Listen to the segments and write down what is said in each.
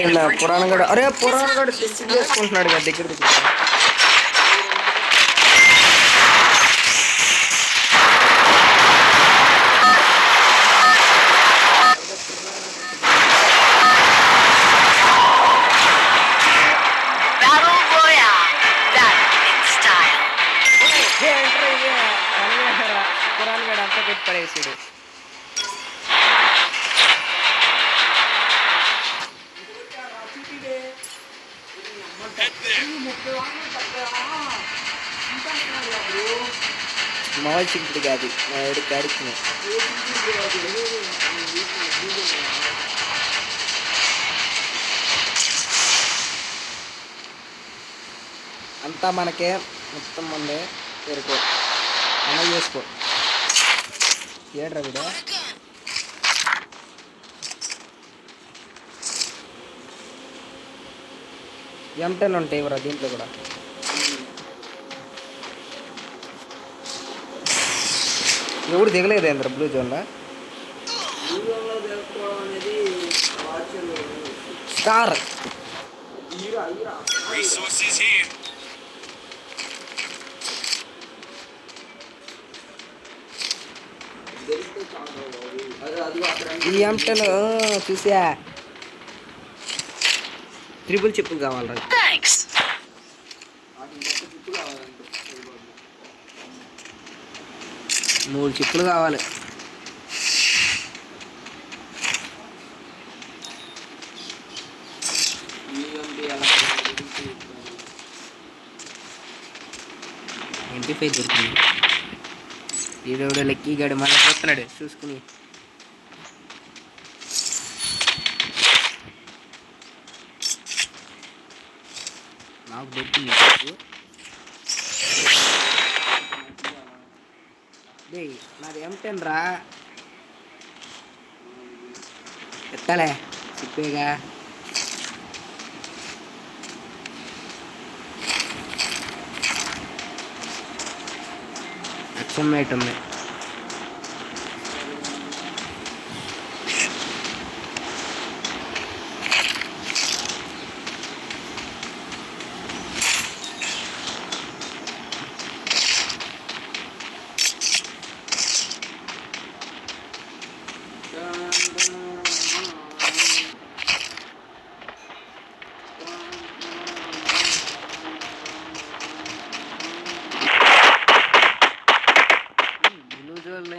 అయిపోయిందా పురాణం గడు? అరే పురాణం గడు సెన్సిటివ్ చేసుకుంటున్నాడు కదా దగ్గర దగ్గర. పురాణం గడు అంతా పెట్టి పడేసాడు. మామూలు చింపుడు కాదు మా ఏడు కాడికి అంతా మనకే మొత్తం మందే పేరుకో అన్న చేసుకో ఏడ్రా వీడు. M10 ఉంటాయి ఇవరా దీంట్లో కూడా. ఎవడు దిగలేదు ఏంద్ర బ్లూ జోన్లో. స్టార్ ఈ M10 చూసా ట్రిపుల్ చిప్పులు కావాలరా. 3 చిప్పులు కావాలి. MP5 దొరికింది. ఈడెవడో లెక్కీగాడు మళ్ళీ పోతున్నాడు చూసుకుని. నాకు దొరికింది. నాది M10 రా. ఎత్తాలే చెప్పేగా. XM8 ఉంది.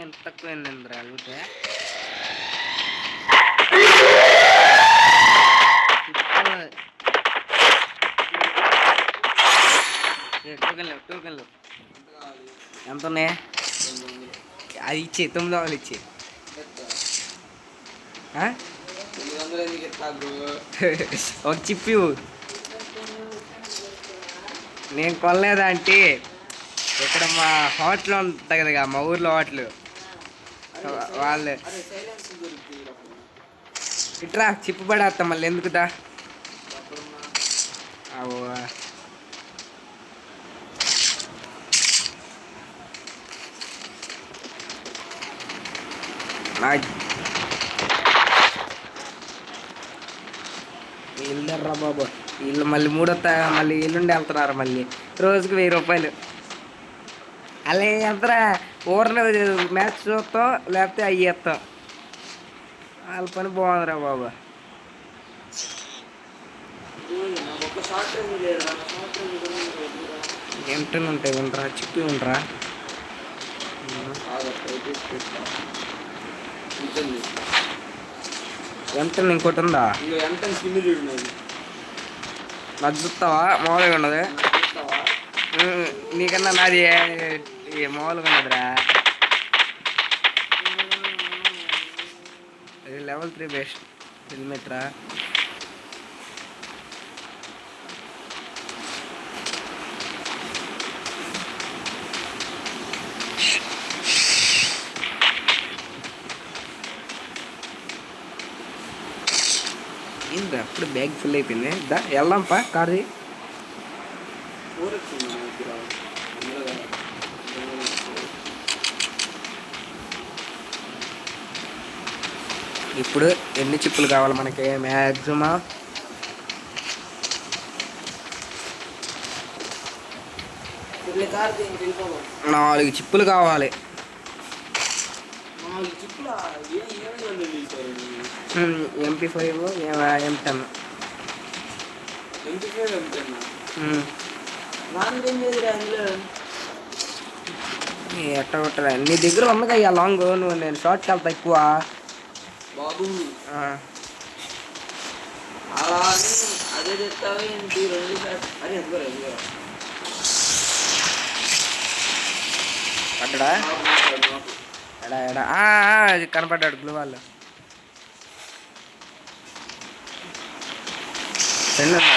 ఎంత తక్కువైంది అడిగితే టోకెన్లు ఎంత ఉన్నాయి? అది ఇచ్చి 900 ఇచ్చి. ఒక చిప్పి నేను కొనలేదా అంటే ఇక్కడ మా హోటల్ ఉంటుంది కదా మా ఊర్లో హోటల్ వాళ్ళు ఇట్రా చిప్పు పడేస్తాం మళ్ళీ ఎందుకుదా. వీళ్ళర్రా బాబు వీళ్ళు మళ్ళీ 3 మళ్ళీ ఎల్లుండి వెళ్తున్నారు. మళ్ళీ రోజుకి 1000 రూపాయలు అలా ఎంతరా ఊరిని మ్యాచ్ చూస్తాం లేకపోతే అయ్యేస్తాం. వాళ్ళ పని బాగుందిరా బాబు. M10 ఉంటాయి ఉండరా చిప్పి ఉండరా. M10 ఇంకోటి ఉందా? నాకు చూస్తావా? మామూలుగా ఉండదు నీకన్నా నాది మామూలుగా ఉన్నదిరా. level 3 బెస్ట్ హెల్మెట్ రా. ఏంద్రా అప్పుడు బ్యాగ్ ఫుల్ అయిపోయింది. దా వెళ్దాంపా కార్ది. ఇప్పుడు ఎన్ని చిప్పులు కావాలి మనకి? మ్యాక్సిమం 4 చిప్పులు కావాలి. MP5 M10. ఎట్ట కొట్టరా నీ దగ్గర ఉంది కదా లాంగ్, నువ్వు నేను షార్ట్కి వెళ్తా ఎక్కువ బాబు. అలా అదే చెప్తావా ఏంటి? 2 షాట్. అరే పడ్డా ఎడా ఎడా అది కనపడ్డాడు గ్లూ వాళ్ళు. ఫ్రెండ్ ఉన్నా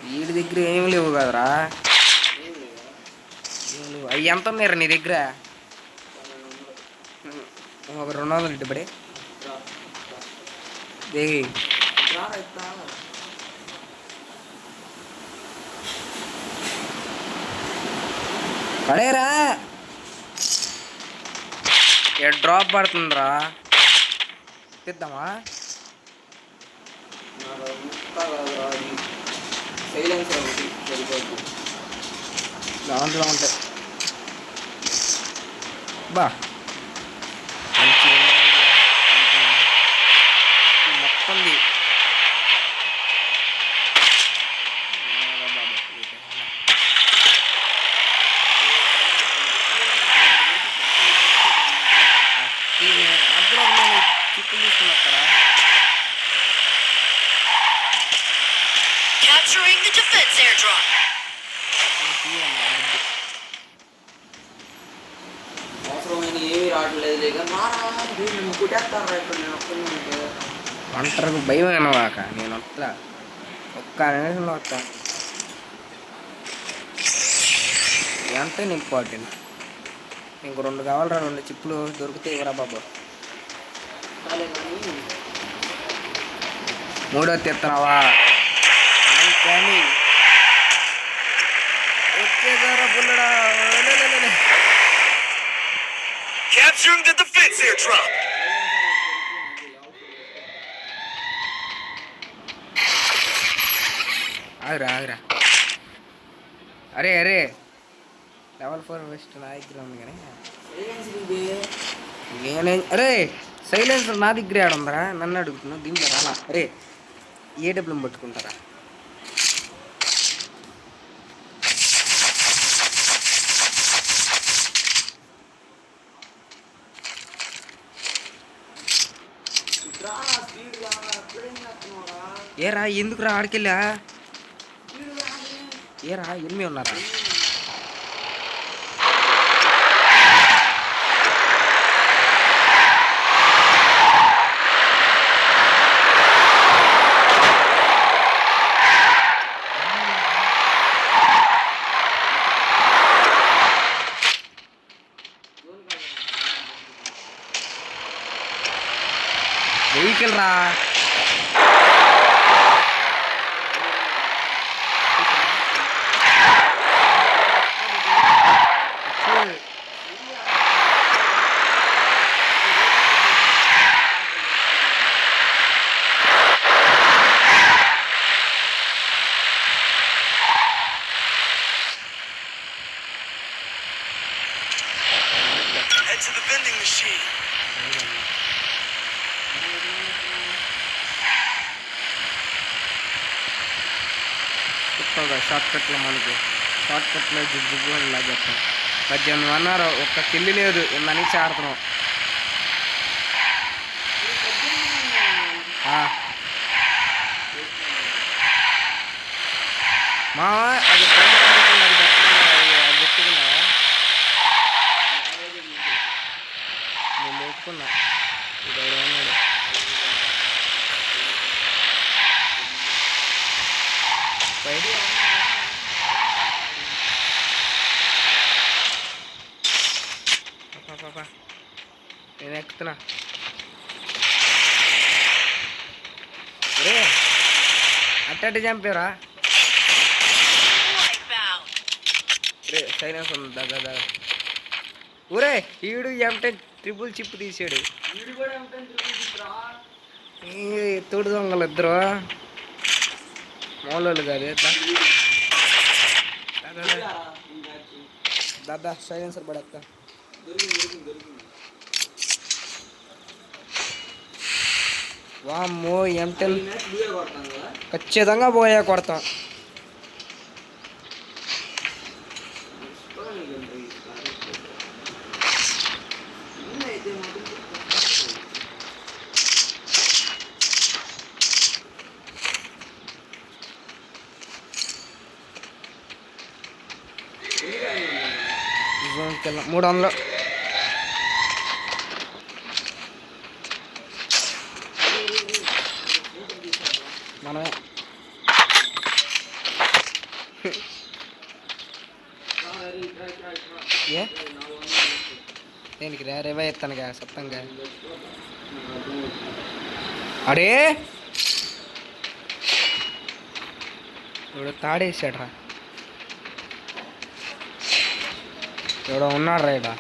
వీడి దగ్గర ఏం లేవు కదరా. అవి ఎంత ఉన్నారా నీ దగ్గర? ఒక 200 ఇటుబడి దేగి పడేరా. డ్రాప్ పడుతుందిరా, తిద్దామా? దాంట్లో ఉంటాయి బా మొత్తం అందులో చిక్కులు తీసుకున్నారా? Capturing the defense airdrop. అవసరమైన ఏమీ రావట్లేదు లేక కుట్టేస్తారా ఇక్కడ నేను ఒక్క ఒంటరికి భయం అనవాక. నేను వస్తా, ఒక్క నిమిషంలో వస్తా. ఎంత ఇంపార్టెంట్. ఇంకో 2 కావాలరా, 2 చిప్పులు దొరికితే ఇవ్వరా బాబు. 3వ తెస్తున్నావా? వచ్చేసారా పుల్లడా? Capturing the defense airdrop. ఆగురా ఆగురా. అరే అరే లెవెల్ 4 వెస్ట్ నా దగ్గర ఉంది కానీ నేనే. అరే సైలెన్సర్ నా దగ్గర ఆడుందరా, నన్ను అడుగుతున్నావు దీంట్లో రాలా? అరే AWM పట్టుకుంటారా? ఏరా ఎందుకురా ఆడికెళ్ళా? ఏరా ఎనిమిది ఉన్నారా? వెహికల్ రా. Head to the vending machine. Short కట్లో మనకి షార్ట్ కట్లో జిగ్గు అని లాగేస్తాం. 18 అన్నారు, ఒక్క కిల్లి లేదు. ఇన్నని ఆడుతున్నాం. మా అది పెట్టుకున్నా, నేను పెట్టుకున్నా. ఇదన్నాడు నేను ఎక్కుతున్నా. అట్టటి చంపేరా. రే సైలెన్స్ ఉంది దగ్గర. ఊరే ఈడు M10 ట్రిపుల్ చిప్ తీసాడు. వీడు కూడా ఉంటుంది తిరుగుతురా. తోడు దొంగలు ఇద్దరు మామూలు కాదు. ఈ మ్యాచ్ దాదా సైలెన్సర్ పడక్క. దొరికింది. వామ్మో M10 ఈ మ్యాచ్ నువ్వే కొడతాను కదా. ఖచ్చితంగా పోయా కొడతాం. అయితే మాత్రం జోన్కి వెళ్ళాం 300. మనమే ఏ దేనికి రా రేవా ఎత్తానుగా సత్తంగా అడే ఇప్పుడు తాడేసాడ్రా. ఎవడో ఉన్నాడు రా ఇక్కడ.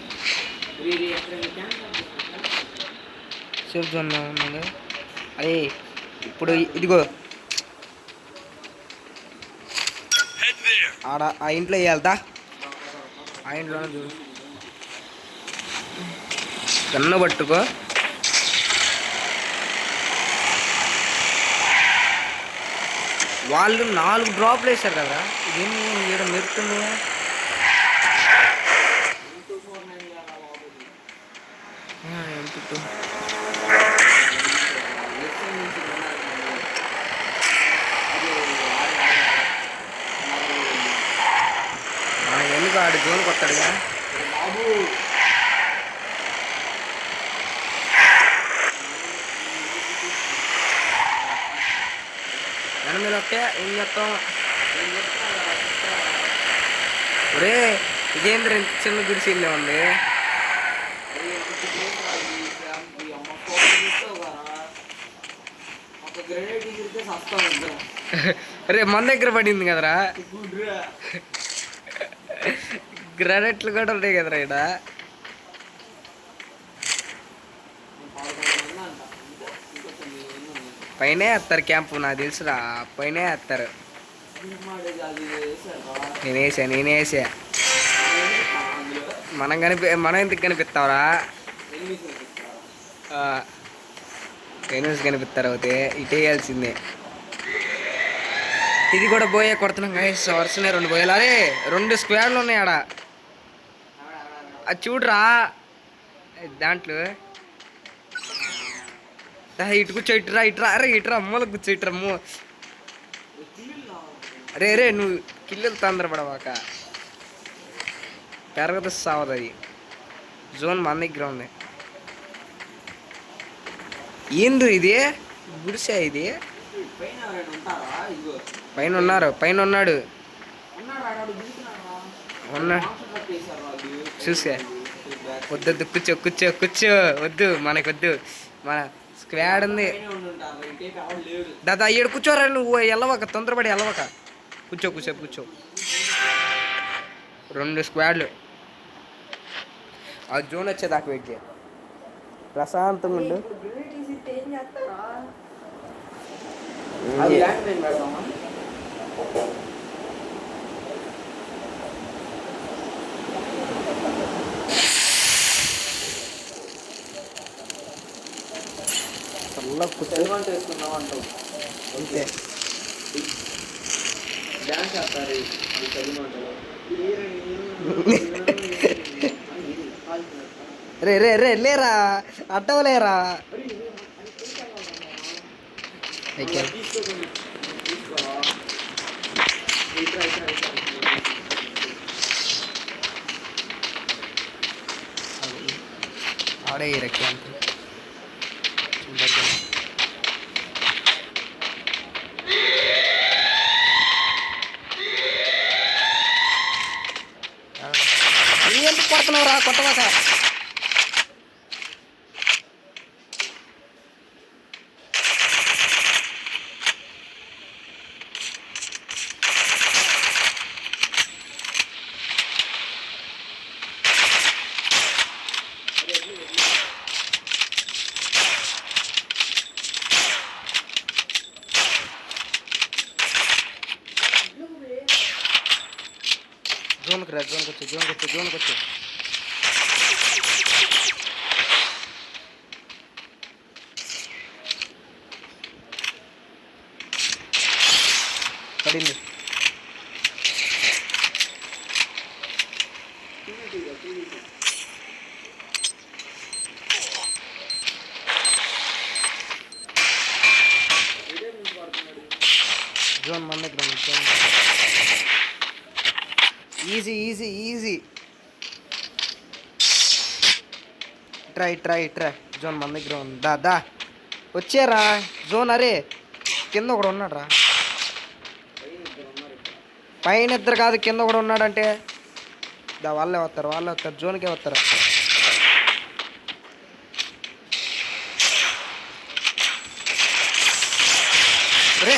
సేఫ్ జోన్ ఉన్నాడు. అరే ఇప్పుడు ఇదిగో Head there. ఆడ ఆ ఇంట్లో వేయాలదా. ఆ ఇంట్లోనే చూ గన్ను పట్టుకో. వాళ్ళు 4 డ్రాప్లు వేశారు కదా. ఇదేమి ఈడ మెరుతుంది. ఎందుకు ఆడు జోన్ కొత్తాడుగా. బాబు ఎనిమిది వస్తే ఏం చేస్తాం. ఒరే విజేంద్ర ఇంత చిన్న గుడిసెళ్ళే ఉంది. ఒక గ్రెనేడ్ తీసితే సస్తాం ఇద్దరం. అరే మన దగ్గర పడింది కదరా. గ్రానైట్లు కూడా ఉన్నాయి కదరా ఇక్కడ. పైనే వేస్తారు క్యాంపు నాకు తెలుసురా. పైనే వేస్తారు. నేను వేసా మనం ఎందుకు కనిపిస్తావురా. ఎనిమిస్ కనిపిస్తారు అవుతే ఇటు వేయాల్సిందే. ఇది కూడా పోయే కొడుతున్నాం గైస్. వరుసనే 2 పోయాలి. అరే 2 స్క్వేర్లు ఉన్నాయి ఆడ. అది చూడరా దాంట్లో. ఇటు కూర్చో ఇటురా. అరే ఇటురా అమ్మలో కూర్చో ఇటురా అమ్మో. అరే నువ్వు కిల్లలు తొందరపడవాక పెరగదు సావదు. అది జోన్ మన దగ్గర ఉంది. ఏంది ఇది గుడిసే ఇది. పైన ఉన్నాడు. చూసా. వద్దు కూర్చో వద్దు. మనకొద్దు. మన స్క్వాడ్ ఉంది. దాదా ఏడు కూర్చోరా. నువ్వు వెళ్ళవక తొందరపడి వెళ్ళవక. కూర్చో 2 స్క్వాడ్లు. ఆ జోన్ వచ్చేదాకా వెయిట్ చేయ. ప్రశాంతంగా ఉండు. చల్లగా కూర్చో. అంతే. డాన్స్ చేస్తారు రే లేరా అడ్డవలేరా. ఆడే రక్కి అంతే. ఎందుకు కొడుతున్నావురా కొట్టవాక. జోన్కి రా, జోన్కి వచ్చి పడింది. జోన్ మన దగ్గర ఉంది. ఈజీ ట్రై జోన్ మన దగ్గర ఉంది. దా వచ్చారా జోన్. అరే కింద ఒకడు ఉన్నాడు రా. పైన ఇద్దరు కాదు, కింద కూడా ఉన్నాడంటే వాళ్ళే వస్తారు జోన్కే వస్తారు. రే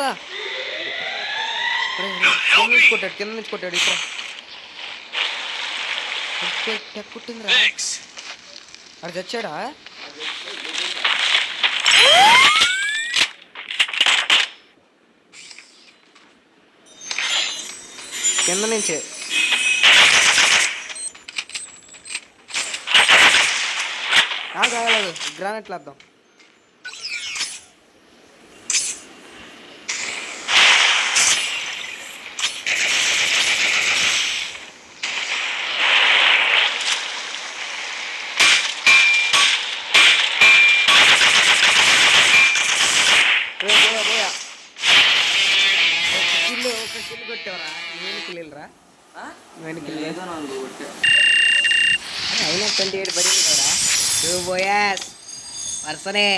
రా కింద నుంచి కొట్టాడు ఇక్కడ. కుట్టిందిరా. Thanks. అది చచ్చాడా? కింద నుంచే కాగలదు. గ్రానైట్లు వేద్దాం. పోయా ఒక కిల్లు కొట్టేవరా. నేను కిల్లురా ఏదో నాకు కొట్టే అయినా 28 పడింది కదరా. 2 boys వరుసనే.